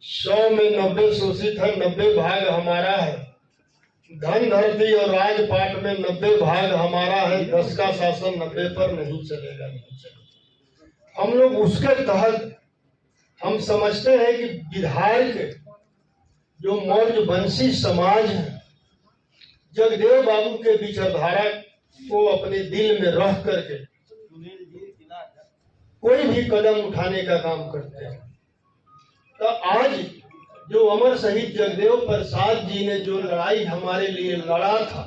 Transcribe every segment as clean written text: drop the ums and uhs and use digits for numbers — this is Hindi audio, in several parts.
100 में 90 शोषित है, 90 भाग हमारा है। धन धरती और राजपाट में 90 भाग हमारा है। 10 का शासन 90 पर नहीं चलेगा, नहीं चलेगा। हम लोग उसके तहत हम समझते हैं कि बिहार के जो मौर्य वंशी समाज है, जगदेव बाबू के विचारधारा को अपने दिल में रख करके कोई भी कदम उठाने का काम करते हैं। तो आज जो अमर शहीद जगदेव प्रसाद जी ने जो लड़ाई हमारे लिए लड़ा था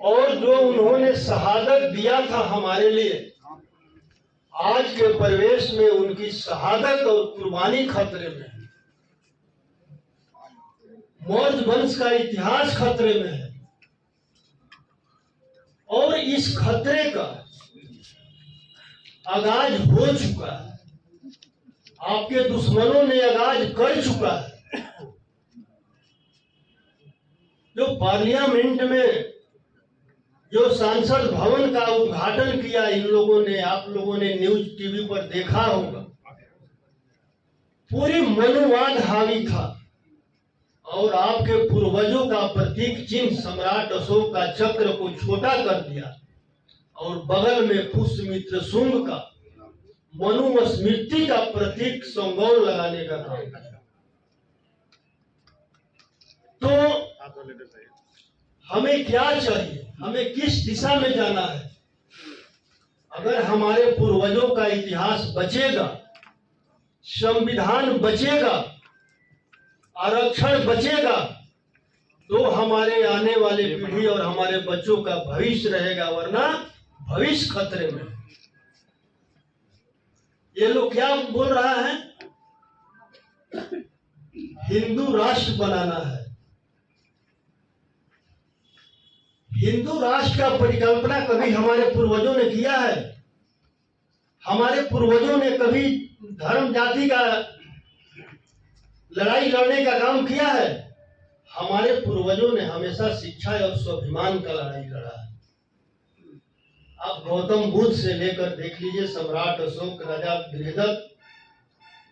और जो उन्होंने शहादत दिया था हमारे लिए, आज के परिवेश में उनकी शहादत और कुर्बानी खतरे में है। मौर्य वंश का इतिहास खतरे में है और इस खतरे का आगाज हो चुका है। आपके दुश्मनों ने आगाज कर चुका है। जो पार्लियामेंट में जो सांसद भवन का उद्घाटन किया इन लोगों ने, आप लोगों ने न्यूज टीवी पर देखा होगा, पूरी मनुवाद हावी था और आपके पूर्वजों का प्रतीक चिन्ह सम्राट अशोक का चक्र को छोटा कर दिया और बगल में पुष्यमित्र शुंग का मनु स्मृति का प्रतीक संगौल लगाने का काम किया। तो हमें क्या चाहिए, हमें किस दिशा में जाना है? अगर हमारे पूर्वजों का इतिहास बचेगा, संविधान बचेगा, आरक्षण बचेगा, तो हमारे आने वाले पीढ़ी और हमारे बच्चों का भविष्य रहेगा, वरना भविष्य खतरे में। ये लोग क्या बोल रहा है? हिंदू राष्ट्र बनाना है। हिंदू राष्ट्र का परिकल्पना कभी हमारे पूर्वजों ने किया है? हमारे पूर्वजों ने कभी धर्म जाति का लड़ाई लड़ने का काम किया है? हमारे पूर्वजों ने हमेशा शिक्षा और स्वाभिमान का लड़ाई लड़ा है। आप गौतम बुद्ध से लेकर देख लीजिए, सम्राट अशोक, राजा बृहदत्त,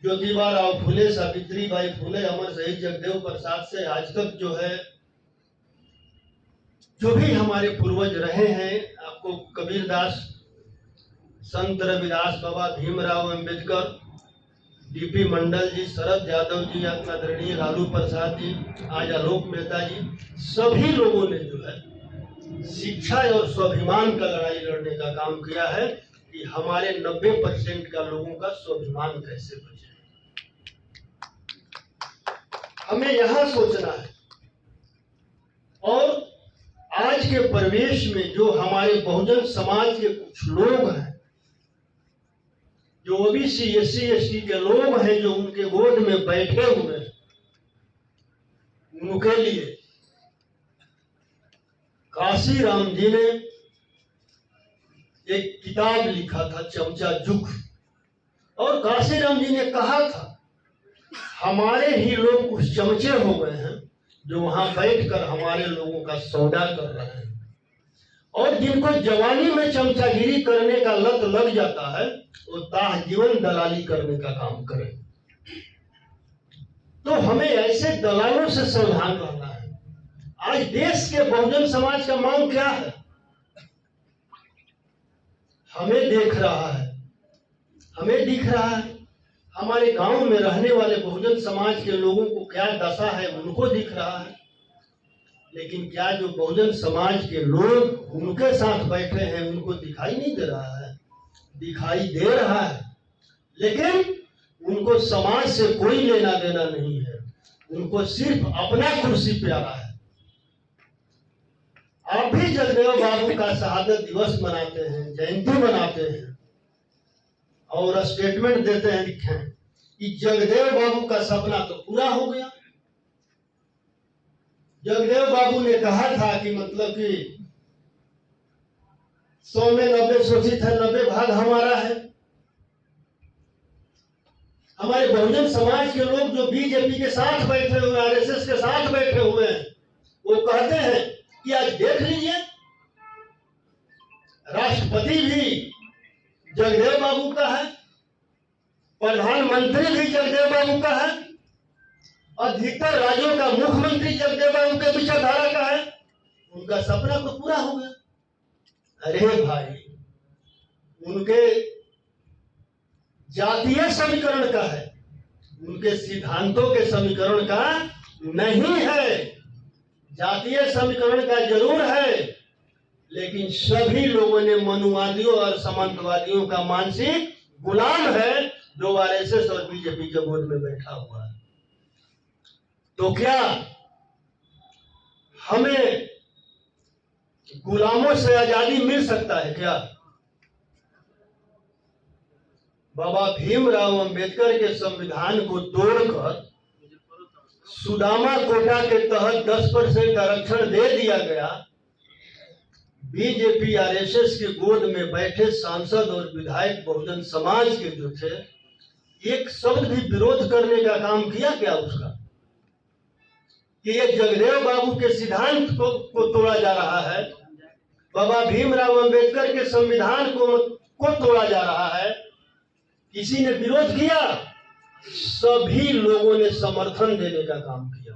ज्योतिबा राव फुले, सावित्री बाई फुले, अमर शहीद जगदेव प्रसाद से आज तक जो है, जो भी हमारे पूर्वज रहे हैं, आपको कबीरदास, संत रविदास बाबा, भीमराव अंबेडकर, डीपी मंडल जी, शरद यादव जी, आदरणीय लालू प्रसाद जी, आज आलोक मेहता जी, सभी लोगों ने जो है शिक्षा और स्वाभिमान का लड़ाई लड़ने का काम किया है कि हमारे 90% का लोगों का स्वाभिमान कैसे बचे। हमें यहां सोचना है। और आज के परिवेश में जो हमारे बहुजन समाज के कुछ लोग हैं, जो ओबीसी, एससी, एसटी के लोग हैं, जो उनके गोद में बैठे हुए हैं, उनके लिए काशीराम जी ने एक किताब लिखा था, चमचा जुग, और काशीराम जी ने कहा था हमारे ही लोग कुछ चमचे हो गए हैं जो वहां बैठकर हमारे लोगों का सौदा कर रहे हैं, और जिनको जवानी में चमचागिरी करने का लत लग जाता है वो ताह जीवन दलाली करने का काम करें। तो हमें ऐसे दलालों से सावधान रहना है। आज देश के बहुजन समाज का मांग क्या है? हमें देख रहा है, हमें दिख रहा है, हमारे गांव में रहने वाले बहुजन समाज के लोगों को क्या दशा है उनको दिख रहा है। लेकिन क्या जो बहुजन समाज के लोग उनके साथ बैठे हैं उनको दिखाई नहीं दे रहा है? दिखाई दे रहा है, लेकिन उनको समाज से कोई लेना देना नहीं है। उनको सिर्फ अपना कुर्सी प्यारा है। आप भी जगदेव बाबू का शहादत दिवस मनाते हैं, जयंती मनाते हैं और स्टेटमेंट देते हैं, लिखें कि जगदेव बाबू का सपना तो पूरा हो गया। जगदेव बाबू ने कहा था कि मतलब कि 100 में 90 शोषित है, 90 भाग हमारा है। हमारे बहुजन समाज के लोग जो बीजेपी के साथ बैठे हुए, आरएसएस के साथ बैठे हुए हैं, वो कहते हैं कि आज देख लीजिए राष्ट्रपति भी जगदेव बाबू का है, प्रधानमंत्री भी जगदेव बाबू का है, अधिकतर राज्यों का मुख्यमंत्री जगदेव बाबू के विचारधारा का है। उनका सपना तो पूरा हो गया। अरे भाई, उनके जातीय समीकरण का है, उनके सिद्धांतों के समीकरण का नहीं है। जातीय समीकरण का जरूर है, लेकिन सभी लोगों ने मनुवादियों और सामंतवादियों का मानसिक गुलाम है, जो आरएसएस और बीजेपी के बोर्ड में बैठा हुआ है। तो क्या हमें गुलामों से आजादी मिल सकता है क्या? बाबा भीमराव अंबेडकर के संविधान को तोड़कर सुदामा कोटा के तहत 10% आरक्षण दे दिया गया। बीजेपी आरएसएस के गोद में बैठे सांसद और विधायक बहुजन समाज के जो थे, एक शब्द भी विरोध करने का काम किया क्या उसका? कि ये जगदेव बाबू के सिद्धांत को तोड़ा जा रहा है, बाबा भीमराव अंबेडकर के संविधान को तोड़ा जा रहा है। किसी ने विरोध किया? सभी लोगों ने समर्थन देने का काम किया।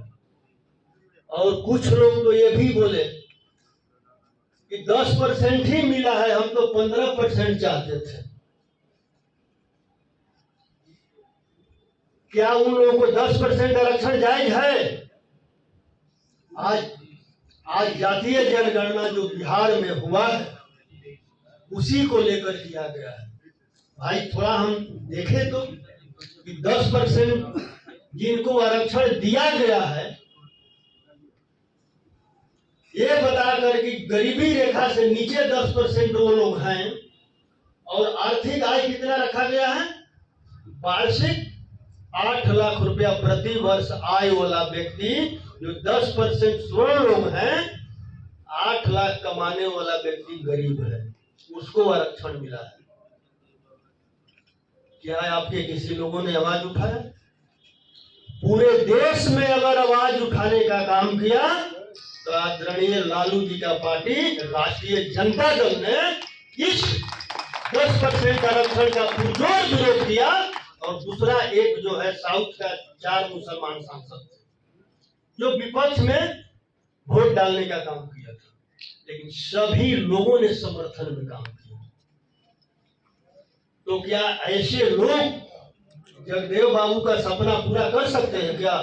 और कुछ लोग तो ये भी बोले कि 10% ही मिला है, हम तो 15% चाहते थे। क्या उन लोगों को 10% आरक्षण जायज है? आज जातीय जनगणना जो बिहार में हुआ है, उसी को लेकर किया गया है। भाई थोड़ा हम देखें तो कि 10% जिनको आरक्षण दिया गया है, ये बताकर कि गरीबी रेखा से नीचे 10% वो लोग हैं, और आर्थिक आय कितना रखा गया है? वार्षिक 8 लाख रुपया प्रति वर्ष आय वाला व्यक्ति, जो 10% स्वर्ण लोग हैं, 8 लाख कमाने वाला व्यक्ति गरीब है, उसको आरक्षण मिला है। क्या आपके किसी लोगों ने आवाज उठाया? पूरे देश में अगर आवाज उठाने का काम किया तो आदरणीय लालू जी का पार्टी राष्ट्रीय जनता दल ने इस 10% आरक्षण का पुरजोर विरोध किया। और दूसरा एक जो है साउथ का 4 मुसलमान सांसद जो विपक्ष में वोट डालने का काम किया था, लेकिन सभी लोगों ने समर्थन में काम किया। तो क्या ऐसे लोग जगदेव बाबू का सपना पूरा कर सकते हैं क्या?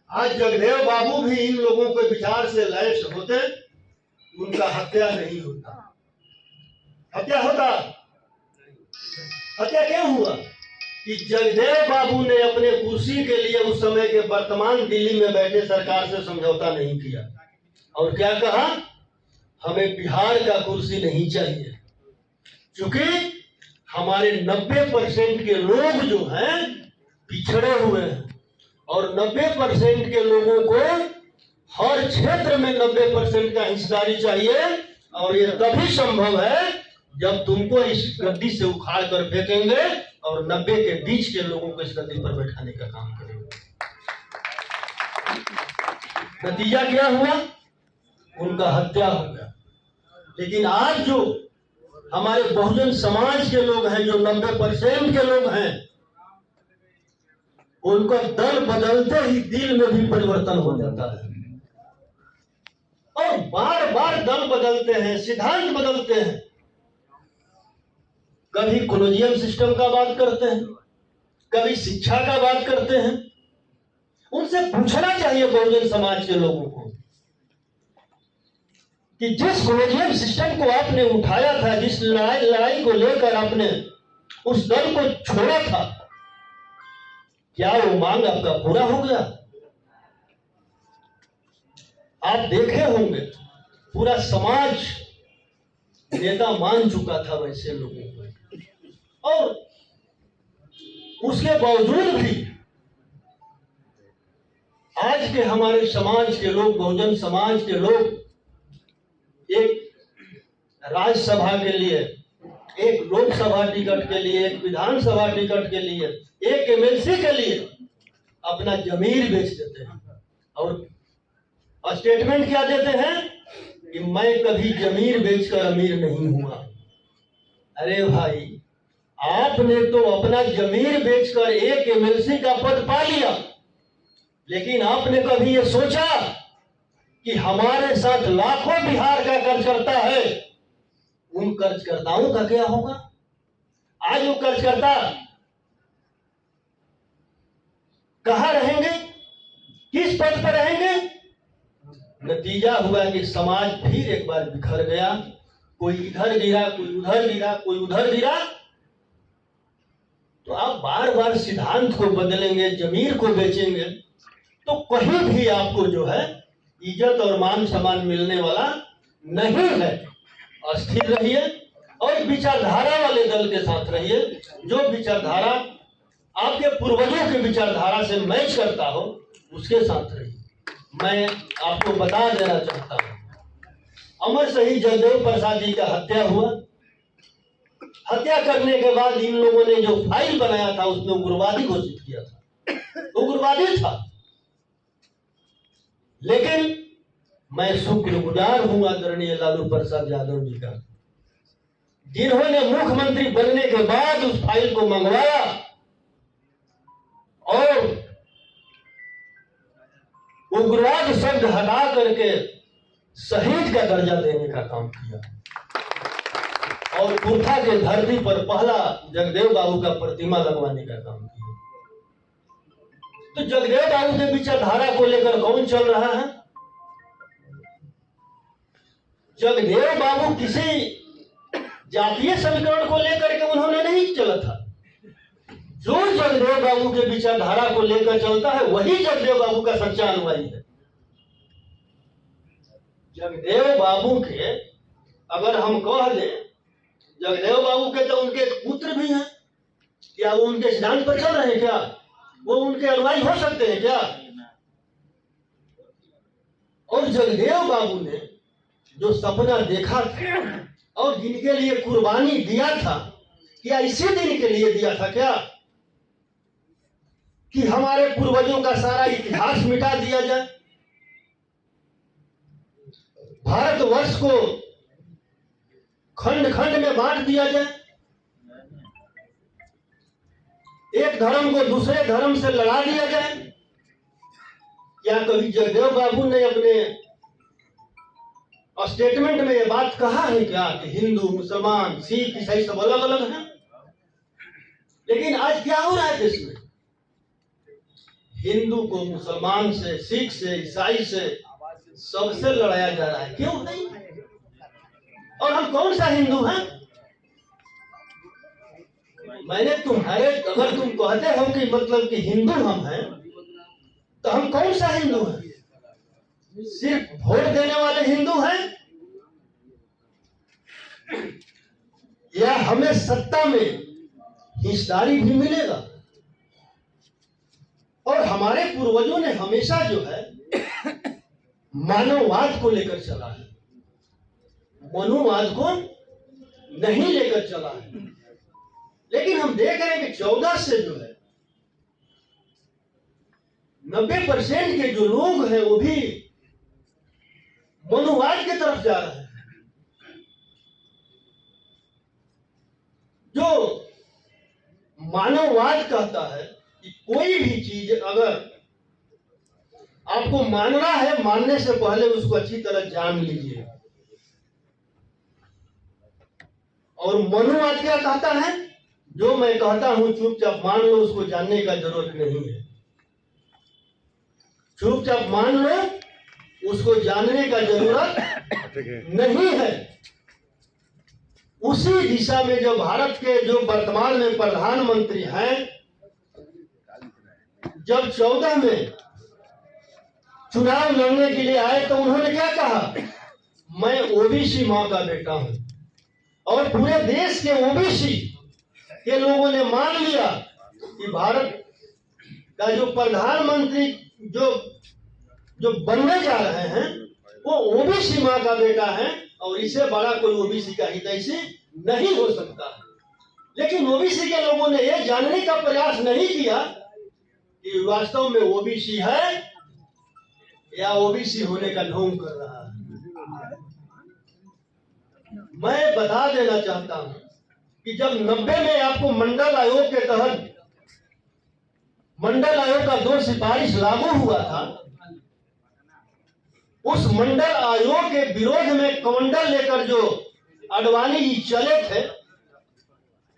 आज जगदेव बाबू भी इन लोगों के विचार से लैस होते, उनका हत्या नहीं होता। हत्या होता? हत्या क्यों हुआ? कि जगदेव बाबू ने अपने कुर्सी के लिए उस समय के वर्तमान दिल्ली में बैठे सरकार से समझौता नहीं किया, और क्या कहा? हमें बिहार का कुर्सी नहीं चाहिए, क्योंकि हमारे 90% के लोग जो हैं पिछड़े हुए हैं, और 90% के लोगों को हर क्षेत्र में 90% का हिस्सेदारी चाहिए। और ये तभी संभव है जब तुमको इस गद्दी से उखाड़ कर फेंकेंगे और 90 के बीच के लोगों को इस गद्दी पर बैठाने का काम करेंगे। नतीजा क्या हुआ? उनका हत्या हो गया। लेकिन आज जो हमारे बहुजन समाज के लोग हैं, जो 90% के लोग हैं, उनका दल बदलते ही दिल में भी परिवर्तन हो जाता है, और बार बार दल बदलते हैं, सिद्धांत बदलते हैं। कभी कॉलोनियल सिस्टम का बात करते हैं, कभी शिक्षा का बात करते हैं। उनसे पूछना चाहिए बहुजन समाज के लोगों को कि जिस कॉलोनियल सिस्टम को आपने उठाया था, जिस लड़ाई को लेकर आपने उस दल को छोड़ा था, क्या वो मांग आपका पूरा हो गया? आप देखे होंगे पूरा समाज नेता मान चुका था वैसे लोगों को, और उसके बावजूद भी आज के हमारे समाज के लोग, बहुजन समाज के लोग, एक राज्यसभा के लिए, एक लोकसभा टिकट के लिए, एक विधानसभा टिकट के लिए, एक एमएलसी के लिए अपना जमीर बेच देते हैं, और स्टेटमेंट क्या देते हैं कि मैं कभी जमीर बेचकर अमीर नहीं हुआ। अरे भाई, आपने तो अपना जमीर बेचकर एक एमएलसी का पद पा लिया, लेकिन आपने कभी ये सोचा कि हमारे साथ लाखों बिहार का कर्जकर्ता है, उन कर्जकर्ताओं का क्या होगा? आज वो कर्जकर्ता कहां रहेंगे, किस पद पर रहेंगे? नतीजा हुआ कि समाज फिर एक बार बिखर गया। कोई इधर गिरा, कोई उधर गिरा, कोई उधर गिरा। तो आप बार बार सिद्धांत को बदलेंगे, जमीर को बेचेंगे, तो कहीं भी आपको जो है इज्जत और मान सम्मान मिलने वाला नहीं है। अस्थिर रहिए और विचारधारा वाले दल के साथ रहिए, जो विचारधारा आपके पूर्वजों के विचारधारा से मैच करता हो, उसके साथ रहिए। मैं आपको बता देना चाहता हूं, अमर शहीद जगदेव प्रसाद जी का हत्या हुआ। हत्या करने के बाद इन लोगों ने जो फाइल बनाया था उसमें उग्रवादी घोषित किया था, उग्रवादी था। लेकिन मैं शुक्रगुजार हूं आदरणीय लालू प्रसाद यादव जी का, जिन्होंने मुख्यमंत्री बनने के बाद उस फाइल को मंगवाया और उग्रवाद शब्द हटा करके शहीद का दर्जा देने का काम किया और कुर्था के धरती पर पहला जगदेव बाबू का प्रतिमा लगवाने का काम किया। तो जगदेव बाबू के विचारधारा को लेकर कौन चल रहा है? जगदेव बाबू किसी जातीय समीकरण को लेकर के उन्होंने नहीं चला था। जो जगदेव बाबू के विचारधारा को लेकर चलता है वही जगदेव बाबू का सच्चा अनुयायी है। जगदेव बाबू के अगर हम कह दें, जगदेव बाबू के तो उनके पुत्र भी हैं, क्या वो उनके सिद्धांत पर चल रहे हैं? क्या वो उनके अनुयायी हो सकते हैं क्या? और जगदेव बाबू ने जो सपना देखा था और जिनके लिए कुर्बानी दिया था, क्या इसी दिन के लिए दिया था क्या कि हमारे पूर्वजों का सारा इतिहास मिटा दिया जाए, भारतवर्ष को खंड खंड में बांट दिया जाए, एक धर्म को दूसरे धर्म से लड़ा दिया जाए? क्या कभी जगदेव बाबू ने अपने स्टेटमेंट में ये बात कहा है क्या कि हिंदू, मुसलमान, सिख, ईसाई सब अलग अलग हैं? लेकिन आज क्या हो रहा है देश में? हिंदू को मुसलमान से, सिख से, ईसाई से, सबसे लड़ाया जा रहा है। क्यों नहीं? और हम कौन सा हिंदू हैं? मैंने तुम्हारे, अगर तुम कहते हो कि मतलब कि हिंदू हम हैं, तो हम कौन सा हिंदू हैं? सिर्फ वोट देने वाले हिंदू हैं या हमें सत्ता में हिस्सेदारी भी मिलेगा? और हमारे पूर्वजों ने हमेशा जो है मानववाद को लेकर चला है, मनुवाद को नहीं लेकर चला है। लेकिन हम देख रहे हैं कि 14 से जो है 90% के जो लोग हैं वो भी मनुवाद की तरफ जा रहे हैं। जो मानववाद कहता है कि कोई भी चीज अगर आपको मानना है, मानने से पहले उसको अच्छी तरह जान लीजिए। और मनुवाद क्या कहता है? जो मैं कहता हूं चुपचाप मान लो, उसको जानने का जरूरत नहीं है। चुपचाप मान लो, उसको जानने का जरूरत नहीं है। उसी दिशा में जो भारत के जो वर्तमान में प्रधानमंत्री हैं, जब 14 में चुनाव लड़ने के लिए आए तो उन्होंने क्या कहा? मैं ओबीसी मां का बेटा हूं। और पूरे देश के ओबीसी के लोगों ने मान लिया कि भारत का जो प्रधानमंत्री जो बनने जा रहे हैं वो ओबीसी मां का बेटा है और इससे बड़ा कोई ओबीसी का हितैषी नहीं हो सकता है। लेकिन ओबीसी के लोगों ने यह जानने का प्रयास नहीं किया कि वास्तव में ओबीसी है या ओबीसी होने का ढोंग कर रहा है। मैं बता देना चाहता हूं कि जब 90 में आपको मंडल आयोग के तहत मंडल आयोग का 2 सिफारिश लागू हुआ था, उस मंडल आयोग के विरोध में कमंडल लेकर जो आडवाणी जी चले थे,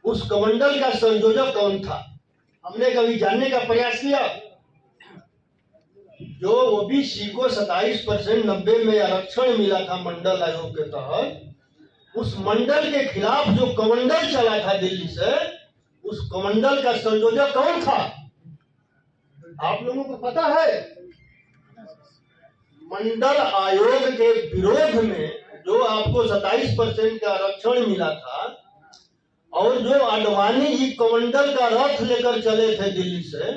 उस कमंडल का संयोजक कौन था? हमने कभी जानने का प्रयास किया? जो ओबीसी को 27% 90 में आरक्षण मिला था मंडल आयोग के तहत, उस मंडल के खिलाफ जो कमंडल चला था दिल्ली से, उस कमंडल का संयोजक कौन था? आप लोगों को पता है? मंडल आयोग के विरोध में जो आपको 27% का आरक्षण मिला था और जो आडवाणी जी कमंडल का रथ लेकर चले थे दिल्ली से,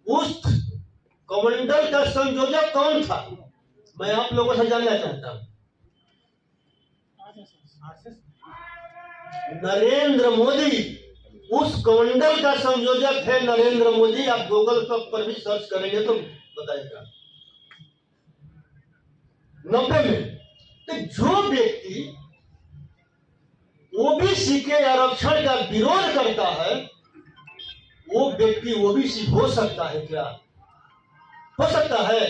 उस कमंडल का संयोजक कौन था? मैं आप लोगों से जानना चाहता हूं। नरेंद्र मोदी उस कमंडल का संयोजक है। नरेंद्र मोदी, आप गूगल पर भी सर्च करेंगे तो बताएगा। 90 में तो जो व्यक्ति ओबीसी के आरक्षण का विरोध करता है, वो व्यक्ति ओबीसी हो सकता है क्या? हो सकता है?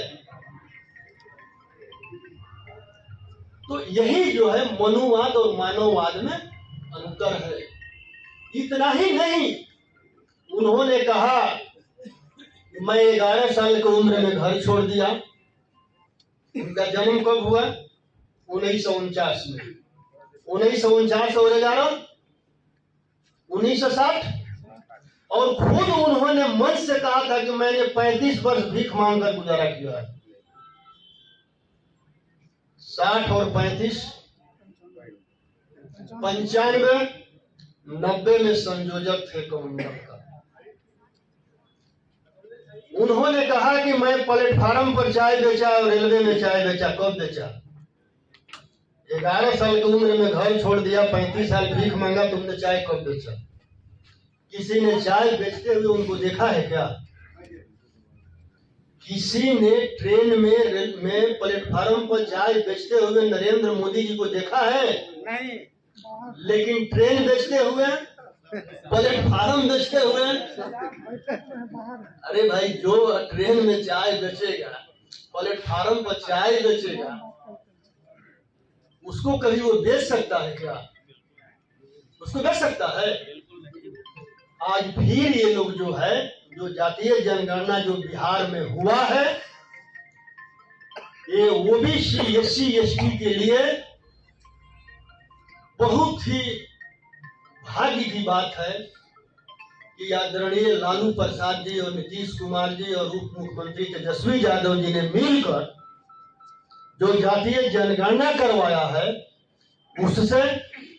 तो यही जो है मनुवाद और मानववाद में अंतर है। इतना ही नहीं, उन्होंने कहा मैं 11 साल की उम्र में घर छोड़ दिया। उनका जन्म कब हुआ? 1949 में। 1949 और 11 1960। और खुद उन्होंने मन से कहा था कि मैंने 35 वर्ष भीख मांगकर गुजारा किया है। 60 और 35 95 90 में संयोजक थे कमंडल का। उन्होंने कहा कि मैं प्लेटफार्म पर चाय बेचा और रेलवे में चाय बेचा। कब बेचा? 11 साल की उम्र में घर छोड़ दिया, 35 साल भीख मांगा, तुमने चाय कब बेचा? किसी ने चाय बेचते हुए उनको देखा है क्या? किसी ने ट्रेन में प्लेटफार्म पर चाय बेचते हुए नरेंद्र मोदी जी को देखा है? नहीं। लेकिन ट्रेन बेचते हुए, प्लेटफार्म बेचते हुए, अरे भाई, जो ट्रेन में चाय बेचेगा, प्लेटफार्म पर चाय बेचेगा, उसको कभी वो बेच सकता है क्या? उसको बेच सकता है? आज फिर ये लोग जो है, जो जातीय जनगणना जो बिहार में हुआ है, ये ओबीसी एससी एसटी के लिए बहुत ही भाग्य की बात है कि आदरणीय लालू प्रसाद जी और नीतीश कुमार जी और उप मुख्यमंत्री तेजस्वी यादव जी ने मिलकर जो जातीय जनगणना करवाया है, उससे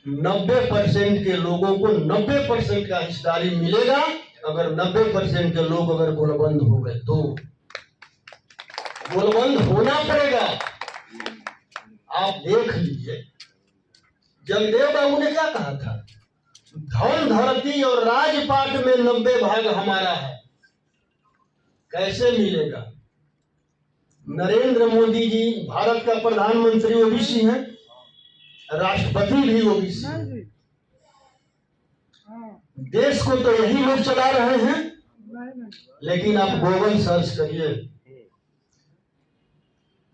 90% के लोगों को 90% का हिस्सेदारी मिलेगा। अगर 90% के लोग अगर गोलबंद हो गए तो गोलबंद होना पड़ेगा। आप देख लीजिए, जगदेव बाबू ने क्या कहा था? धन धरती और राजपाट में 90 भाग हमारा है। कैसे मिलेगा? नरेंद्र मोदी जी भारत का प्रधानमंत्री ओबीसी हैं, राष्ट्रपति भी ओबीसी हैं। देश को तो यही लोग चला रहे हैं। लेकिन आप गूगल सर्च करिए,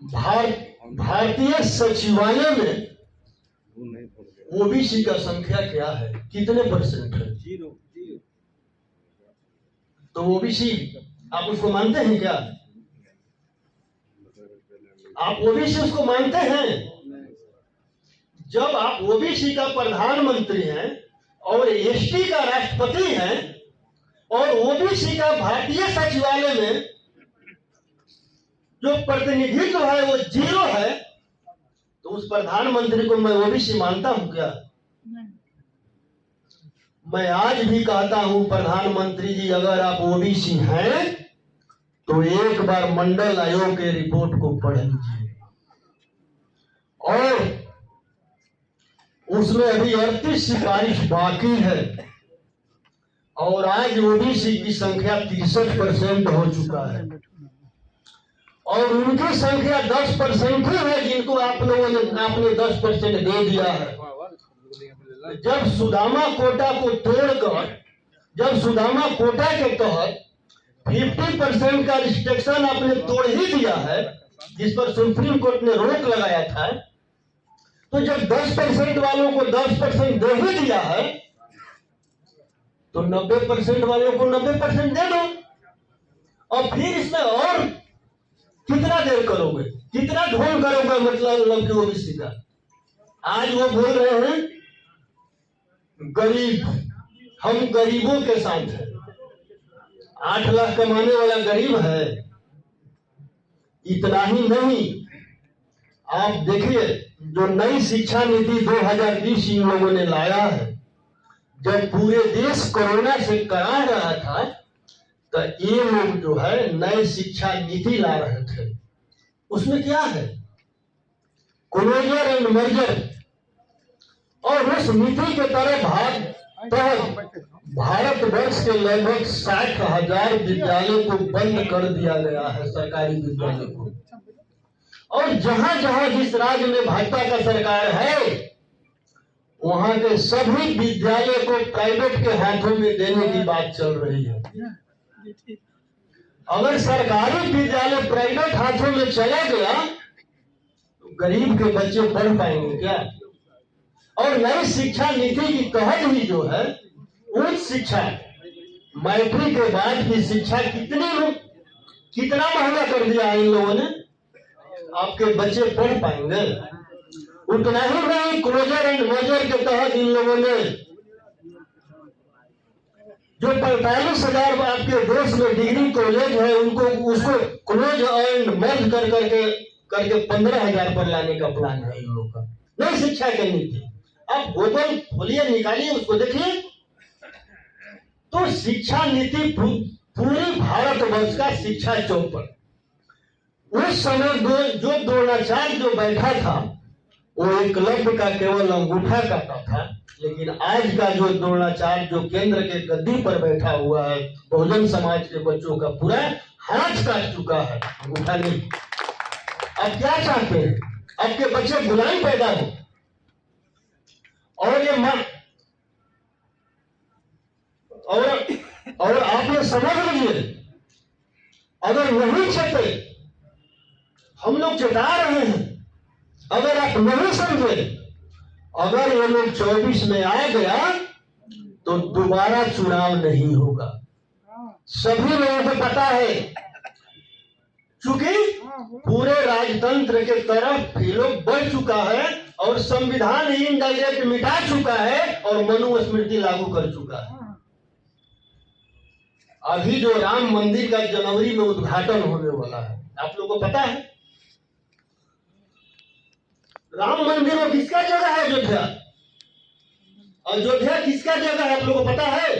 भारतीय सचिवालय में ओबीसी का संख्या क्या है? कितने % है? 0। तो ओबीसी आप उसको मानते हैं क्या? आप ओबीसी उसको मानते हैं? जब आप ओबीसी का प्रधानमंत्री हैं और एसटी का राष्ट्रपति हैं और ओबीसी का भारतीय सचिवालय में जो प्रतिनिधित्व है वो 0 है, तो उस प्रधानमंत्री को मैं ओबीसी मानता हूं क्या? मैं आज भी कहता हूं, प्रधानमंत्री जी अगर आप ओबीसी हैं तो एक बार मंडल आयोग के रिपोर्ट को पढ़ लीजिए। और उसमें अभी 38 सिफारिश बाकी है और आज ओबीसी की संख्या 63% हो चुका है और उनकी संख्या 10% ही है जिनको आप लोगों ने आपने 10% दे दिया है। जब सुदामा कोटा को तोड़कर, जब सुदामा कोटा के तहत 50% का रिस्ट्रिक्शन आपने तोड़ ही दिया है, जिस पर सुप्रीम कोर्ट ने रोक लगाया था, तो जब 10% वालों को 10% दे ही दिया है, तो 90% वालों को 90% दे दो। और फिर इसमें और कितना देर करोगे, कितना ढोल करोगे, मतलब ओबीसी का। आज वो बोल रहे हैं गरीब, हम गरीबों के साथ हैं। 8 लाख कमाने वाला गरीब है। इतना ही नहीं, आप देखिए जो नई शिक्षा नीति 2020 इन लोगों ने लाया है, जब पूरे देश कोरोना से करा रहा था, तो ये लोग जो है नई शिक्षा नीति ला रहे थे। उसमें क्या है, क्लोजर एंड मर्जर, और उस नीति के तरह भारतवर्ष के लगभग 60,000 विद्यालय को बंद कर दिया गया है, सरकारी विद्यालय को। और जहां जहां जिस राज्य में भाजपा का सरकार है, वहां के सभी विद्यालय को प्राइवेट के हाथों में देने की बात चल रही है। अगर सरकारी विद्यालय प्राइवेट हाथों में चला गया, तो गरीब के बच्चे पढ़ पाएंगे क्या? और नई शिक्षा नीति की तहत ही जो है उच्च शिक्षा, मैट्रिक के बाद की शिक्षा कितना महंगा कर दिया इन लोगों ने। आपके बच्चे पढ़ पाएंगे? उतना ही नहीं, क्लोजर एंड मर्जर के तहत इन लोगों ने जो 45,000 आपके देश में डिग्री कॉलेज है, उनको उसको क्लोज एंड मर्ज करके 15,000 पर लाने का प्लान है इन लोगों का। नई शिक्षा की नीति, आप बोतल खोलिए, निकालिए, उसको देखिए। तो शिक्षा नीति पूरी भारतवर्ष का शिक्षा चौपट। उस समय जो द्रोणाचार्य जो बैठा था, वो एकलव्य का केवल अंगूठा काटा था, लेकिन आज का जो द्रोणाचार्य जो केंद्र के गद्दी पर बैठा हुआ है, बहुजन समाज के बच्चों का पूरा हाथ काट चुका है, अंगूठा नहीं। अब क्या चाहते हैं? आपके बच्चे गुलाम पैदा हो। और ये और आप ये समझ लीजिए, अगर नहीं चाहते, हम लोग चेता रहे हैं, अगर आप नहीं समझे, अगर ये लोग 24 में आ गया तो दोबारा चुनाव नहीं होगा। सभी लोगों को पता है, चूंकि पूरे राजतंत्र के तरफ ये लोग बढ़ चुका है और संविधान इनडायरेक्ट मिटा चुका है और मनुस्मृति लागू कर चुका है। अभी जो राम मंदिर का जनवरी में उद्घाटन होने वाला है, आप लोगों को पता है? राम मंदिर में किसका जगह है? अयोध्या। अयोध्या किसका जगह है? आप लोगों को पता है?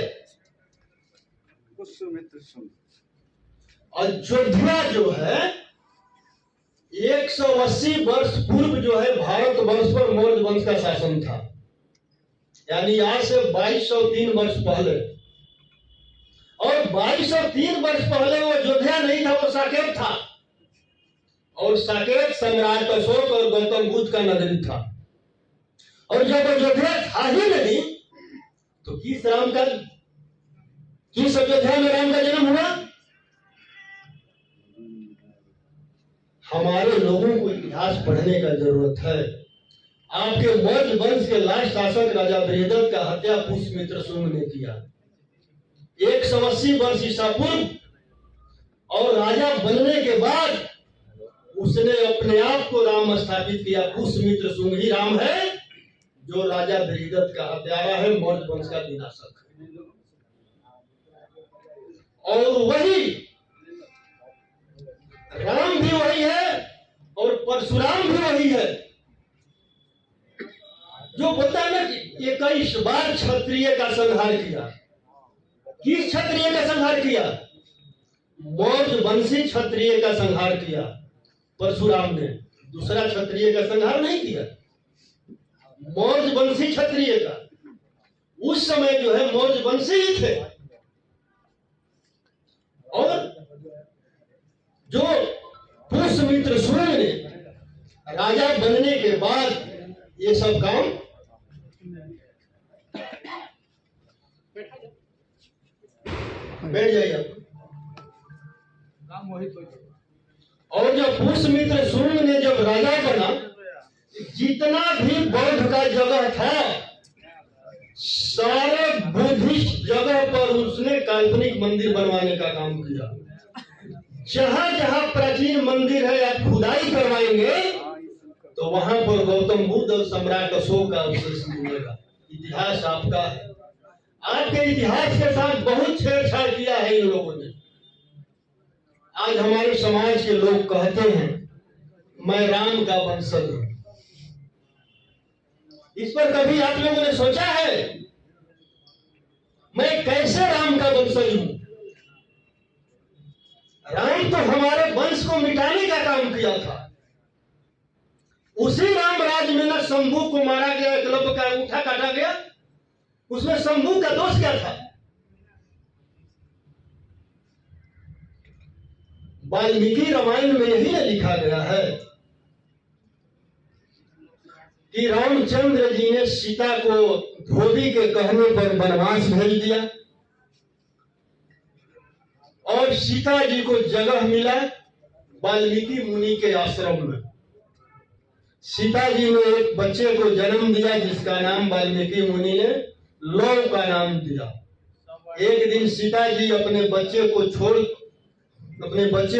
अयोध्या जो है 180 वर्ष पूर्व जो है भारतवर्ष पर मौर्य वंश का शासन था, यानी आज से 2203 वर्ष पहले। और 2203 वर्ष पहले वो अयोध्या नहीं था, वो साकेत था। और साकेत सम्राट अशोक और गौतम बुद्ध का नगरी था। और जब अयोध्या था ही नहीं, तो किस अयोध्या में राम का जन्म हुआ? हमारे लोगों को इतिहास पढ़ने का जरूरत है। आपके मौर्य वंश के लास्ट शासक राजा बृहदत्त का हत्या पुष्यमित्र शुंग ने किया 180 वर्ष ईसा पूर्व। और राजा बनने के बाद उसने अपने आप को राम स्थापित किया। पुष्यमित्र शुंग ही राम है, जो राजा बृहदत्त का हत्यारा है, मौर्य वंश का विनाशक है। और वही राम भी वही है और परशुराम भी वही है, जो बोलता है ना कि 21 बार क्षत्रिय का संहार किया। किस क्षत्रिय का संहार किया? मौर्य वंशी क्षत्रिय का संहार किया परशुराम ने। दूसरा क्षत्रिय का संहार नहीं किया, मौर्य वंशी क्षत्रिय का। उस समय जो है मौर्य वंशी ही थे। और जो पुष्यमित्र शुंग ने राजा बनने के बाद ये सब काम बैठ जाइए आप। और जब पुष्यमित्र शुंग ने जब राजा बना, जितना भी बौद्ध का जगह था सारे बुद्धिस्ट जगह पर उसने काल्पनिक मंदिर बनवाने का काम किया। जहां जहां प्राचीन मंदिर है आप खुदाई करवाएंगे तो वहां पर गौतम बुद्ध और सम्राट अशोक का अवशेष मिलेगा। इतिहास आपका है। आपके इतिहास के साथ बहुत छेड़छाड़ किया है इन लोगों ने। आज हमारे समाज के लोग कहते हैं मैं राम का वंशज हूं। इस पर कभी आप लोगों ने सोचा है मैं कैसे राम का वंशज हूं? राम तो हमारे वंश को मिटाने का काम किया था। उसी राम राज्य में न शंभू को मारा गया, एकलव्य का अंगूठा काटा गया, उसमें शंभू का दोष क्या था? वाल्मीकि रामायण में यही लिखा गया है कि रामचंद्र जी ने सीता को धोबी के कहने पर वनवास भेज दिया और सीता जी को जगह मिला वाल्मीकि मुनि के आश्रम में। सीता जी ने एक बच्चे को जन्म दिया जिसका नाम वाल्मीकि मुनि ने लव का नाम दिया। एक दिन सीता जी अपने बच्चे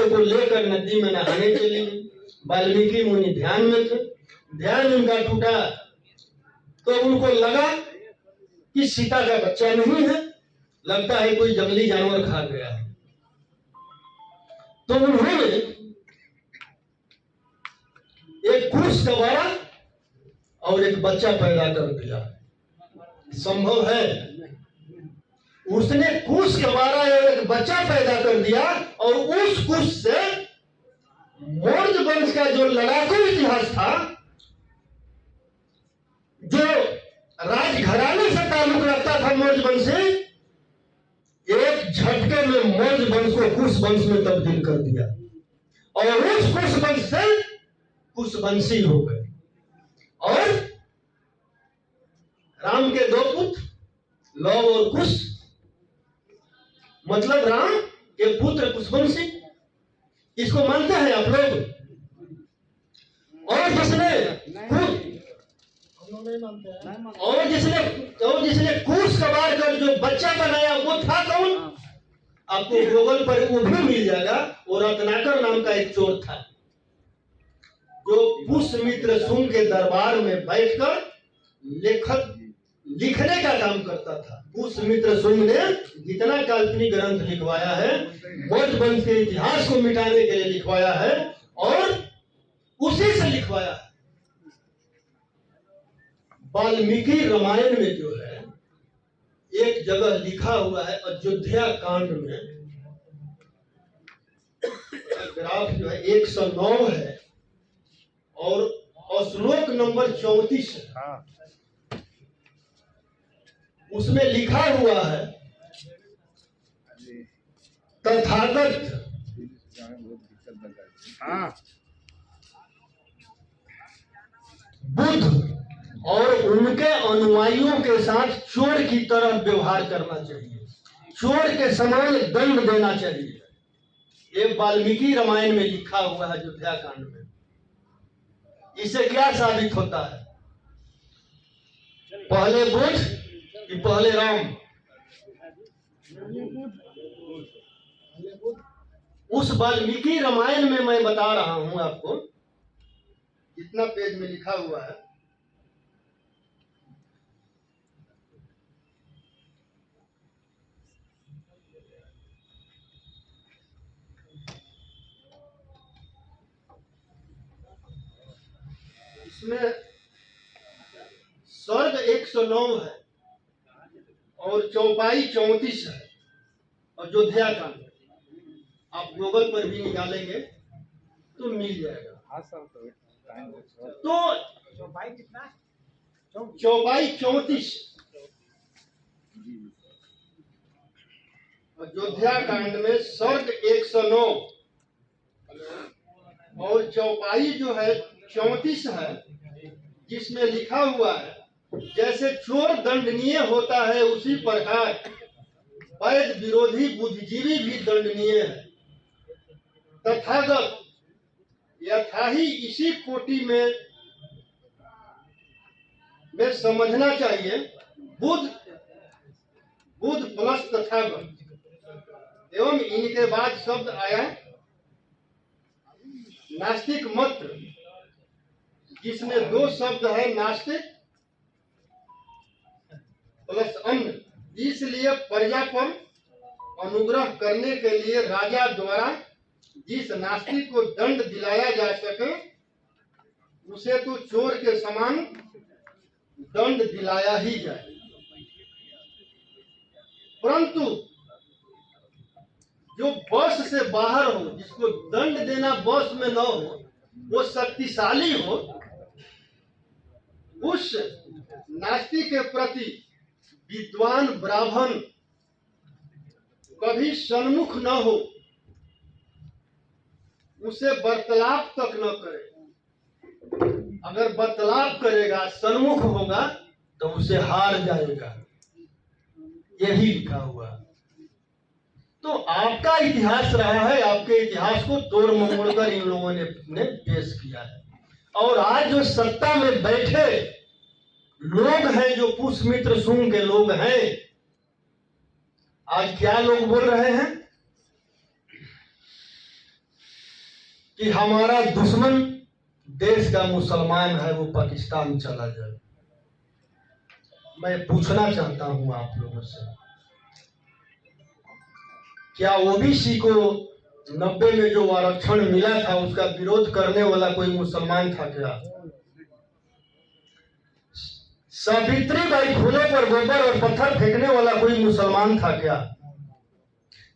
को लेकर नदी में नहाने चली। वाल्मीकि मुनि ध्यान में थे। ध्यान उनका टूटा तो उनको लगा कि सीता का बच्चा नहीं है, लगता है कोई जंगली जानवर खा गया है। तो उन्होंने एक कुश कबाड़ा और एक बच्चा पैदा कर दिया। संभव है? उसने कुश कबाड़ा और एक बच्चा पैदा कर दिया और उस कुश से मौर्य वंश का जो लड़ाकू इतिहास था, जो राजघराने से ताल्लुक रखता था मौर्य वंश से, एक झटके में मौर्य वंश को कुश वंश में तब्दील कर दिया और उस कुश वंश से कुशवंशी हो गए। और राम के दो पुत्र लव और कुश, मतलब राम के पुत्र कुशवंशी। इसको मानते हैं आप लोग? और जिसने कुश कबाड़ कर जो बच्चा बनाया वो था कौन? आपको गूगल पर वो भी मिल जाएगा। वो रत्नाकर नाम का एक चोर था जो पुष्यमित्र शुंग के दरबार में बैठकर लिखने का काम करता था। पुष्यमित्र शुंग ने जितना काल्पनिक ग्रंथ लिखवाया है, मौर्य वंश के इतिहास को मिटाने के लिए लिखवाया है और उसी से लिखवाया है। वाल्मीकि रामायण में जो है एक जगह लिखा हुआ है, अयोध्या कांड में ग्राफ जो है 109 है और श्लोक नंबर 34 है। उसमें लिखा हुआ है तथागत बुद्ध और उनके अनुयायियों के साथ चोर की तरह व्यवहार करना चाहिए, चोर के समान दंड देना चाहिए। ये वाल्मीकि रामायण में लिखा हुआ है अयोध्या कांड में। इससे क्या साबित होता है? पहले बुद्ध कि पहले राम? उस वाल्मीकि रामायण में मैं बता रहा हूं आपको, कितना पेज में लिखा हुआ है। इसमें स्वर्ग 109 है और चौपाई 34 है अयोध्या का। आप गूगल पर भी निकालेंगे तो मिल जाएगा। तो चौपाई कितना? चौपाई 34 अयोध्या कांड में स्वर्ग 109 और चौपाई जो है 34 है, जिसमें लिखा हुआ है जैसे चोर दंडनीय होता है उसी प्रकार वैध विरोधी बुद्धिजीवी भी दंडनीय है। तथागत यथाही इसी कोटि में समझना चाहिए। बुद्ध प्लस तथागत एवं इनके बाद शब्द आया नास्तिक मत, जिसमें दो शब्द है नास्तिक प्लस अन्न। इसलिए प्रजा पर अनुग्रह करने के लिए राजा द्वारा जिस नास्तिक को दंड दिलाया जा सके उसे तो चोर के समान दंड दिलाया ही जाए। परंतु जो बस से बाहर हो, जिसको दंड देना बस में न हो, वो शक्तिशाली हो, उस नास्तिक के प्रति विद्वान ब्राह्मण कभी सन्मुख न हो, उसे वार्तालाप तक न करे। अगर वार्तालाप करेगा, सन्मुख होगा, तो उसे हार जाएगा। यही लिखा हुआ। तो आपका इतिहास रहा है, आपके इतिहास को तोड़ ममोड़ कर इन लोगों ने पेश किया है। और आज जो सत्ता में बैठे लोग हैं, जो पुष्यमित्र सुंग के लोग हैं, आज क्या लोग बोल रहे हैं कि हमारा दुश्मन देश का मुसलमान है, वो पाकिस्तान चला जाए। मैं पूछना चाहता हूं आप लोगों से, क्या ओबीसी को 90 में जो आरक्षण मिला था उसका विरोध करने वाला कोई मुसलमान था क्या? सावित्रीबाई फुले पर गोबर और पत्थर फेंकने वाला कोई मुसलमान था क्या?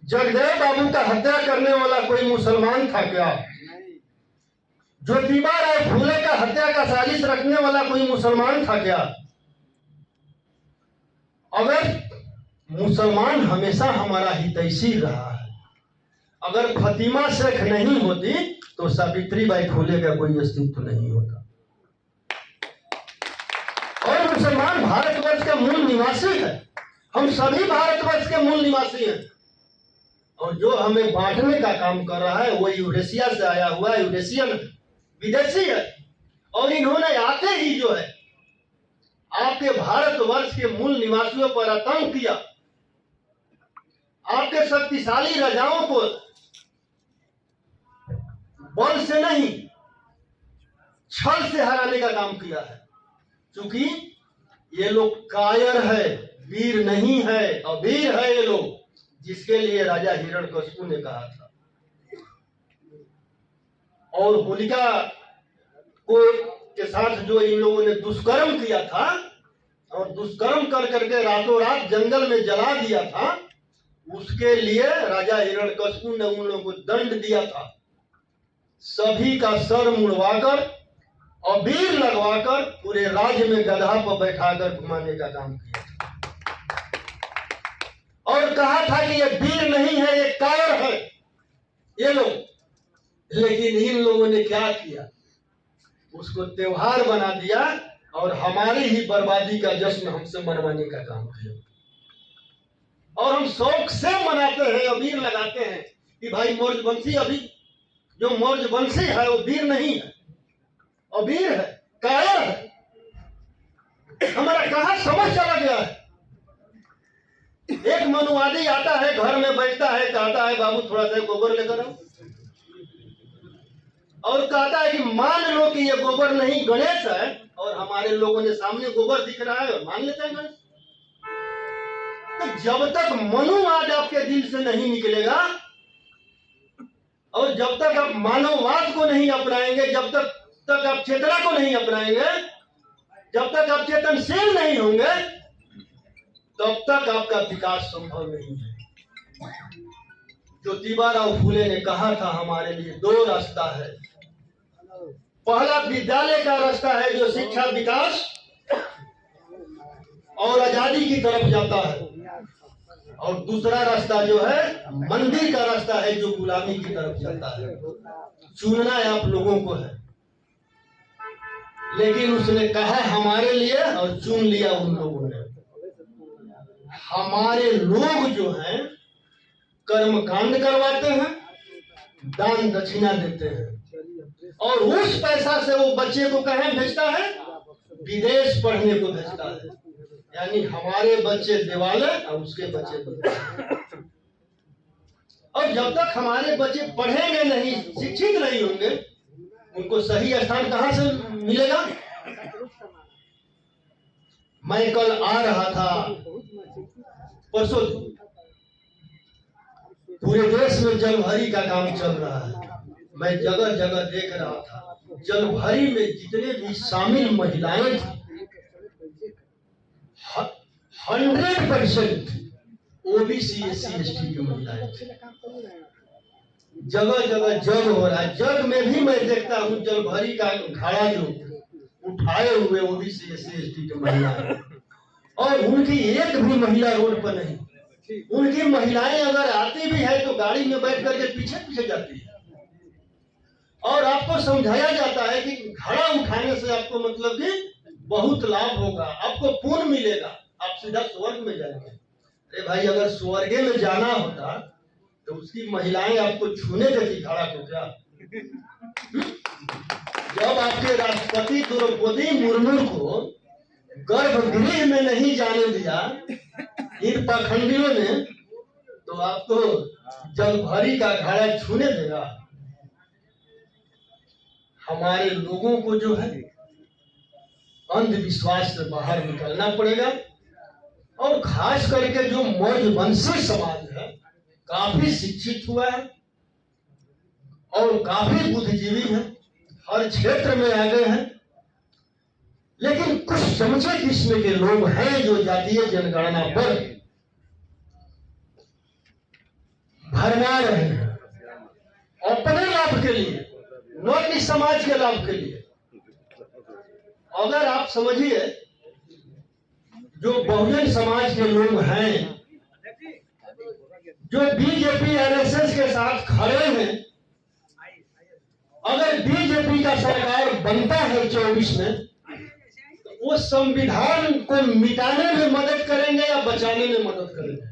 जगदेव बाबू का हत्या करने वाला कोई मुसलमान था क्या? ज्योतिबा राय फुले का हत्या का साजिश रखने वाला कोई मुसलमान था क्या? अगर मुसलमान हमेशा हमारा हितैषी रहा है, अगर फतिमा शेख नहीं होती तो सावित्रीबाई फुले का कोई अस्तित्व नहीं होता। और मुसलमान भारतवर्ष का मूल निवासी है, हम सभी भारतवर्ष के मूल निवासी हैं। और जो हमें बांटने का काम कर रहा है वो यूरेशिया से आया हुआ यूरेशियन विदेशी है। और इन्होंने आते ही जो है आपके भारतवर्ष के मूल निवासियों पर आतंक किया, आपके शक्तिशाली राजाओं को बल से नहीं छल से हराने का काम किया है। क्योंकि ये लोग कायर है, वीर नहीं है, अवीर है ये लोग, जिसके लिए राजा हिरण्यकशिपु ने कहा था। और होलिका को के साथ जो इन लोगों ने दुष्कर्म किया था और दुष्कर्म कर करके रातों रात जंगल में जला दिया था, उसके लिए राजा हिरण्यकशिपु ने उन लोगों को दंड दिया था। सभी का सर मुड़वाकर, अबीर लगवाकर, पूरे राज्य में गधा पर बैठाकर घुमाने का काम किया था। और कहा था कि ये वीर नहीं है, ये कायर है ये लोग। लेकिन इन लोगों ने क्या किया, उसको त्योहार बना दिया और हमारी ही बर्बादी का जश्न हमसे मनवाने का काम किया। और हम शौक से मनाते हैं, अबीर लगाते हैं कि भाई मौर्यवंशी, अभी जो मौर्यवंशी है वो वीर नहीं है, अबीर है, कायर है। हमारा कहां समझ चला गया है। एक मनुवादी आता है, घर में बैठता है, कहता है बाबू थोड़ा सा गोबर लेकर आओ, और कहता है कि मान लो कि ये गोबर नहीं गणेश है, और हमारे लोगों ने सामने गोबर दिख रहा है और मान लेते हैं गणेश। तो जब तक मनुवाद आपके दिल से नहीं निकलेगा और जब तक आप मानववाद को नहीं अपनाएंगे, जब तक आप चेतना को नहीं अपनाएंगे, जब तक आप चेतनशील नहीं होंगे, तब तक आपका विकास संभव नहीं है। ज्योतिबा राव फुले ने कहा था हमारे लिए दो रास्ता है। पहला विद्यालय का रास्ता है जो शिक्षा, विकास और आजादी की तरफ जाता है, और दूसरा रास्ता जो है मंदिर का रास्ता है जो गुलामी की तरफ जाता है। चुनना आप लोगों को है। लेकिन उसने कहा हमारे लिए और चुन लिया उन लोगों ने। हमारे लोग जो हैं कर्मकांड करवाते हैं, दान दक्षिणा देते हैं, और उस पैसा से वो बच्चे को कहाँ भेजता है? विदेश पढ़ने को भेजता है। यानी हमारे बच्चे दिवाले और उसके बच्चे दिवाले। और जब तक हमारे बच्चे पढ़ेंगे नहीं, शिक्षित नहीं होंगे, उनको सही स्थान कहाँ से मिलेगा? मैं कल आ रहा था, परसों, पूरे देश में जलभरी का काम चल रहा है। मैं जगह जगह देख रहा था, जलभरी में जितने भी शामिल महिलाएं थी 100% ओबीसी SC ST की महिलाएं थी। जगह जगह जग हो रहा है। जग में भी मैं देखता हूँ जलभरी का घड़ा जो उठाए हुए ओबीसी SC ST की महिलाएं, और उनकी एक भी महिला रोड पर नहीं। उनकी महिलाएं अगर आती भी है तो गाड़ी में बैठ करके पीछे पीछे जाती है, और आपको समझाया जाता है कि घड़ा उठाने से आपको मतलब कि बहुत लाभ होगा, आपको पुण्य मिलेगा, आप सीधा स्वर्ग में जाएंगे। अरे भाई, अगर स्वर्ग में जाना होता तो उसकी महिलाएं आपको छूने देती घड़ा को क्या? जब आपके राष्ट्रपति द्रौपदी मुर्मू को गर्भगृह में नहीं जाने दिया इन पाखंडियों ने, तो आपको जलभरी का घड़ा छूने देगा? हमारे लोगों को जो है अंधविश्वास से बाहर निकलना पड़ेगा, और खास करके जो मौर्यवंशी समाज है काफी शिक्षित हुआ है और काफी बुद्धिजीवी है, हर क्षेत्र में आगे हैं, लेकिन कुछ समझे किस्म के लोग हैं जो जातीय जनगणना पर भरमा रहे हैं अपने लाभ के लिए, न कि समाज के लाभ के लिए। अगर आप समझिए, जो बहुजन समाज के लोग हैं, जो बीजेपी RSS के साथ खड़े हैं, अगर बीजेपी का सरकार बनता है 24 में, तो वो संविधान को मिटाने में मदद करेंगे या बचाने में मदद करेंगे?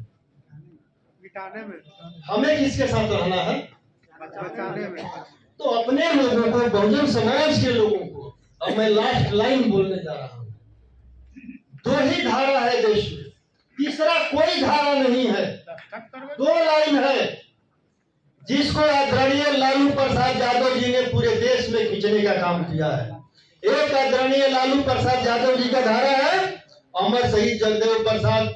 मिटाने में। हमें किसके साथ रहना है? बचाने में। तो अपने लोगों को, बहुजन समाज के लोगों को, अब मैं लास्ट लाइन बोलने जा रहा हूं। 2 ही धारा है देश में, तीसरा कोई धारा नहीं है। 2 लाइन है जिसको आदरणीय लालू प्रसाद यादव जी ने पूरे देश में खींचने का काम किया है। एक आदरणीय लालू प्रसाद यादव जी का धारा है अमर शहीद जगदेव प्रसाद,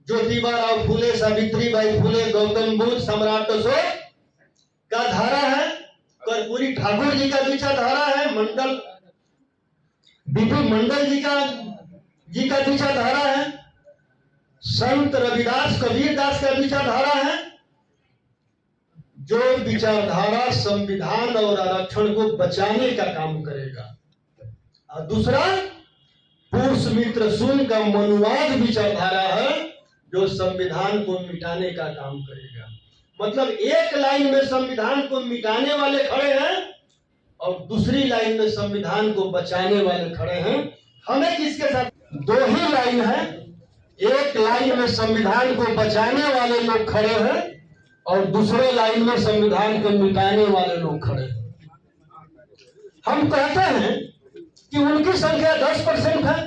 ज्योतिबा राव फुले, सावित्रीबाई फुले, गौतम बुद्ध, सम्राट अशोक का धारा है। कर्पूरी ठाकुर जी का विचारधारा है, मंडल बीपी मंडल जी का विचारधारा है, संत रविदास कबीरदास का विचारधारा है। जो विचारधारा संविधान और आरक्षण को बचाने का काम करेगा, और दूसरा पुष्यमित्र सुन का मनुवाद विचारधारा है जो संविधान को मिटाने का काम करेगा। मतलब एक लाइन में संविधान को मिटाने वाले खड़े हैं और दूसरी लाइन में संविधान को बचाने वाले खड़े हैं। हमें किसके साथ? 2 ही लाइन है, एक लाइन में संविधान को बचाने वाले लोग खड़े हैं और दूसरे लाइन में संविधान को मिटाने वाले लोग खड़े हैं। हम कहते हैं कि उनकी संख्या 10% है,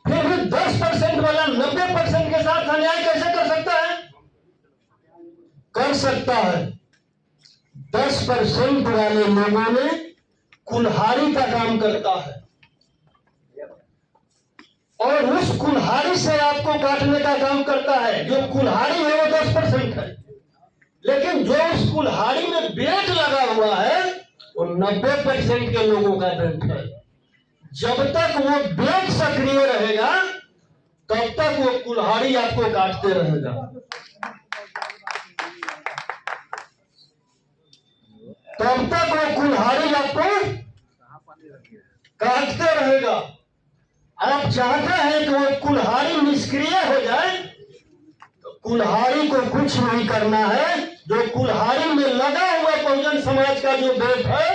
फिर भी 10% वाला 90% के साथ अन्याय कैसे कर सकता है? कर सकता है। 10% वाले लोगों में कुल्हाड़ी का काम करता है, और उस कुल्हाड़ी से आपको काटने का काम करता है। जो कुल्हाड़ी है वो 10% है, लेकिन जो उस कुल्हाड़ी में बेट लगा हुआ है वो 90% के लोगों का बेट है। जब तक वो बेट सक्रिय रहेगा तब तक वो कुल्हाड़ी आपको काटते रहेगा। तब तक वो कुल्हाड़ी आपको काटते रहेगा। आप चाहते हैं कि वो कुल्हाड़ी निष्क्रिय हो जाए, तो कुल्हाड़ी को कुछ नहीं करना है। जो कुल्हाड़ी में लगा हुआ बहुजन समाज का जो बेट है,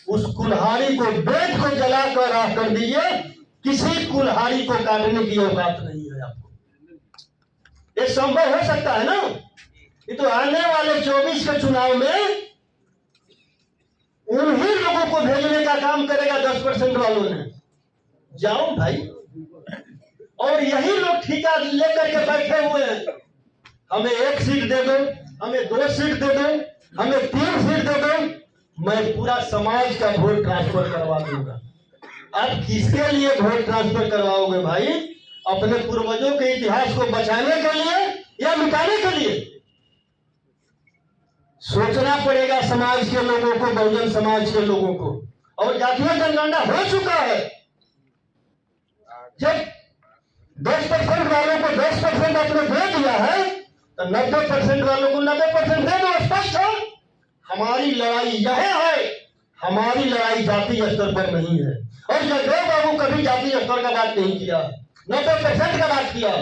उस कुल्हाड़ी को, बेट को जलाकर राख कर दीजिए, किसी कुल्हाड़ी को काटने की औकात नहीं है आपको। ये संभव हो सकता है ना? ये तो आने वाले 24 के चुनाव में उन्हीं लोगों को भेजने का काम करेगा 10% वालों ने। जाओ भाई, और यही लोग ठिका लेकर के बैठे हुए हैं, हमें 1 सीट दे दो, हमें 2 सीट दे दो, हमें 3 सीट दे दो, मैं पूरा समाज का वोट ट्रांसफर करवा दूंगा। अब किसके लिए वोट ट्रांसफर करवाओगे भाई? अपने पूर्वजों के इतिहास को बचाने के लिए या मिटाने के लिए? सोचना पड़ेगा समाज के लोगों को, बहुजन समाज के लोगों को। और जातीय जनगणना हो चुका है। जब 10% वालों को 10% आपने दे दिया है, तो 90% वालों को 90% दे दो। स्पष्ट है, हमारी लड़ाई यह है, हमारी लड़ाई जातीय स्तर पर नहीं है। और जगदेव बाबू कभी जातीय स्तर का बात नहीं किया, 90% का बात किया।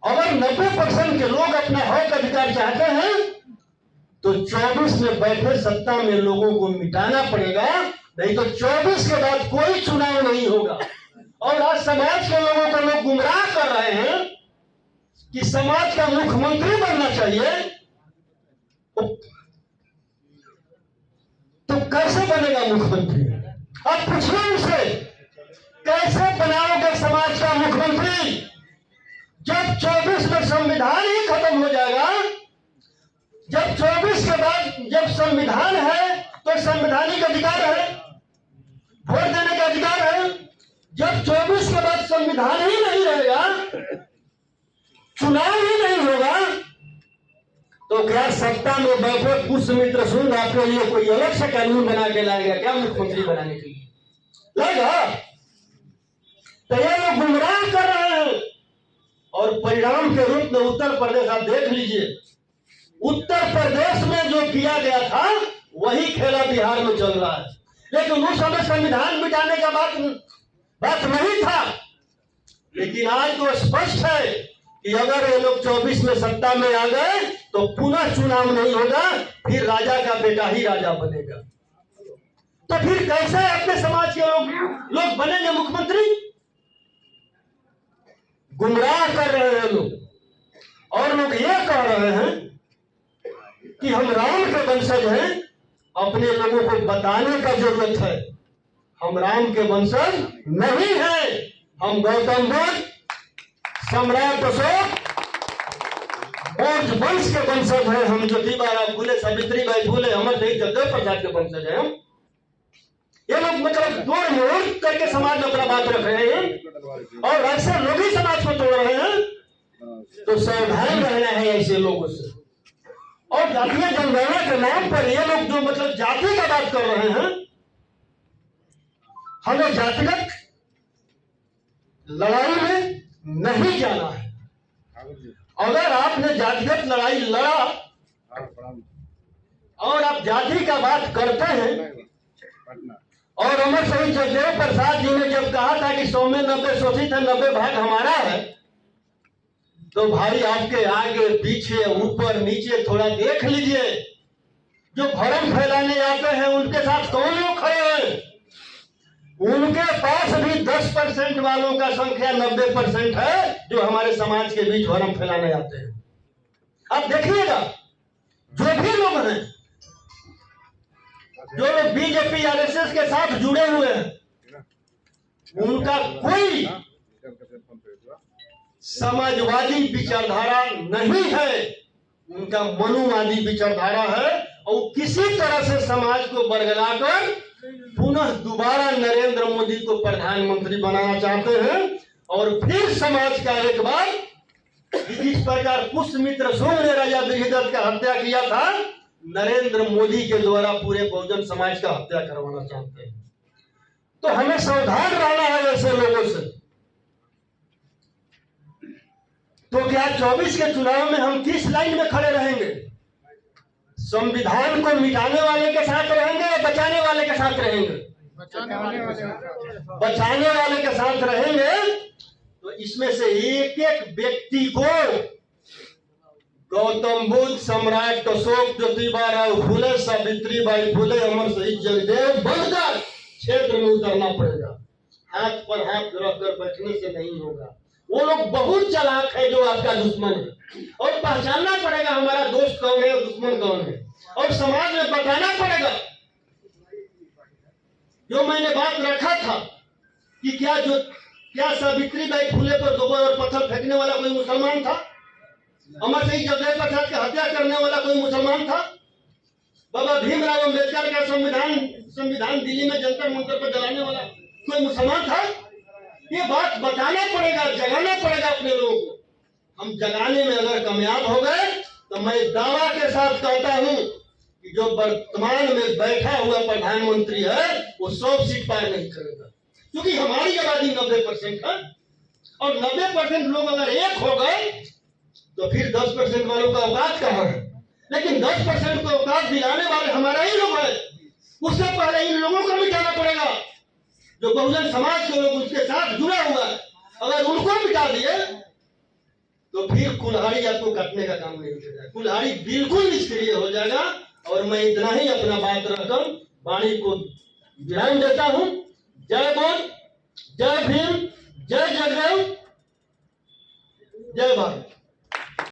अगर 90% के लोग अपना हक अधिकार चाहते हैं तो 24 में बैठे सत्ता में लोगों को मिटाना पड़ेगा, नहीं तो 24 के बाद कोई चुनाव नहीं होगा। और आज समाज के लोगों को लोग गुमराह कर रहे हैं कि समाज का मुख्यमंत्री बनना चाहिए। तो कैसे बनेगा मुख्यमंत्री? अब पूछिए उनसे, कैसे बनाओगे समाज का मुख्यमंत्री जब 24 में संविधान ही खत्म हो जाएगा? जब 24 के बाद जब संविधान है तो संवैधानिक अधिकार है, वोट देने का अधिकार है। जब 24 के बाद संविधान ही नहीं रहेगा, चुनाव ही नहीं होगा, तो क्या सत्ता में बैठे पुष्यमित्र सिंह आपके लिए कोई अलग से कानून बना के लाएगा क्या मुख्यमंत्री बनाने के लिए? लाएगा? तो ये लोग गुमराह कर रहे हैं। और परिणाम के रूप में उत्तर प्रदेश आप देख लीजिए, उत्तर प्रदेश में जो किया गया था वही खेला बिहार में चल रहा है। लेकिन उस समय संविधान मिटाने का बात नहीं था। लेकिन आज तो स्पष्ट है कि अगर ये लोग 24 में सत्ता में आ गए तो पुनः चुनाव नहीं होगा, फिर राजा का बेटा ही राजा बनेगा। तो फिर कैसे अपने समाज के लोग बनेंगे मुख्यमंत्री? गुमराह कर रहे हैं लोग। और लोग ये कह रहे हैं कि हम राम के वंशज हैं। अपने लोगों को बताने का जरूरत है, हम राम के वंशज नहीं हैं। हम गौतम बुद्ध, सम्राट अशोक, मौर्य वंश के वंशज हैं। हम ज्योतिबा फूले, सावित्रीबाई फूले, अमर शहीद जगदेव प्रसाद के वंशज हैं हम। ये लोग मतलब तोड़ मोड़ करके समाज में अपना बात रख रहे हैं और ऐसे लोग ही समाज को तोड़ रहे हैं। तो सावधान रहना है ऐसे लोगों से। और जातीय जनगणना के नाम पर ये लोग जो मतलब जाति का बात कर रहे हैं, हमें जातिगत लड़ाई में नहीं जाना है। अगर आपने जातिगत लड़ाई लड़ा और आप जाति का बात करते हैं, और अमर शहीद जगदेव प्रसाद जी ने जब कहा था कि 100 में 90 शोषित है, 90 भाग हमारा है, तो भाई आपके आगे पीछे ऊपर नीचे थोड़ा देख लीजिए। जो भ्रम फैलाने आते हैं उनके साथ कौन लोग खड़े हैं? उनके पास भी 10% वालों का संख्या 90% है जो हमारे समाज के बीच भ्रम फैलाने आते हैं। आप देखिएगा, जो भी लोग हैं, जो लोग बीजेपी आरएसएस के साथ जुड़े हुए हैं, उनका कोई समाजवादी विचारधारा नहीं है, उनका मनुवादी विचारधारा है। और किसी तरह से समाज को बरगलाकर पुनः दोबारा नरेंद्र मोदी को प्रधानमंत्री बनाना चाहते हैं। और फिर समाज का एक बार जिस प्रकार पुष्यमित्र सिंह ने राजा बृहदत्त का हत्या किया था, नरेंद्र मोदी के द्वारा पूरे बहुजन समाज का हत्या करवाना चाहते हैं। तो हमें सावधान रहना है ऐसे लोगों से। तो क्या 24 के चुनाव में हम किस लाइन में खड़े रहेंगे? संविधान को मिटाने वाले के साथ रहेंगे या बचाने वाले के साथ रहेंगे? बचाने वाले के साथ रहेंगे। तो इसमें से एक एक व्यक्ति को गौतम बुद्ध, सम्राट अशोक, ज्योतिबा फूले, सावित्रीबाई फूले, अमर शहीद जगदेव बनकर क्षेत्र में उतरना पड़ेगा, हाथ पर हाथ रखकर बैठने से नहीं होगा। वो लोग बहुत चालाक है जो आपका दुश्मन है, और पहचानना पड़ेगा हमारा दोस्त कौन है और दुश्मन कौन है, और समाज में बताना पड़ेगा। जो मैंने बात रखा था कि क्या सावित्रीबाई फुले पर गोबर और पत्थर फेंकने वाला कोई मुसलमान था? अमर सिंह जगदेव प्रसाद की हत्या करने वाला कोई मुसलमान था? बाबा भीमराव अम्बेडकर का संविधान दिल्ली में जंतर मंतर पर जलाने वाला कोई मुसलमान था? ये बात बताना पड़ेगा, जगाना पड़ेगा अपने लोगों को। हम जगाने में अगर कामयाब हो गए तो मैं दावा के साथ कहता हूं कि जो वर्तमान में बैठा हुआ प्रधानमंत्री है वो 100 सीट पार नहीं करेगा, क्योंकि हमारी आबादी 90% है, और 90% लोग अगर एक हो गए तो फिर 10% वालों का औकात कहां है? लेकिन 10% को औकात दिलाने वाले हमारा ही लोग है। उससे पहले इन लोगों को मिटाना पड़ेगा। जो बहुजन समाज के लोग उसके साथ जुड़ा हुआ है, अगर उनको मिटा दिए तो फिर कुल्हाड़ी आपको काटने का काम नहीं करेगा, कुल्हाड़ी बिल्कुल निष्क्रिय हो जाएगा। और मैं इतना ही अपना बात रखकर वाणी को विराम देता हूं। जय बोल, जय भीम,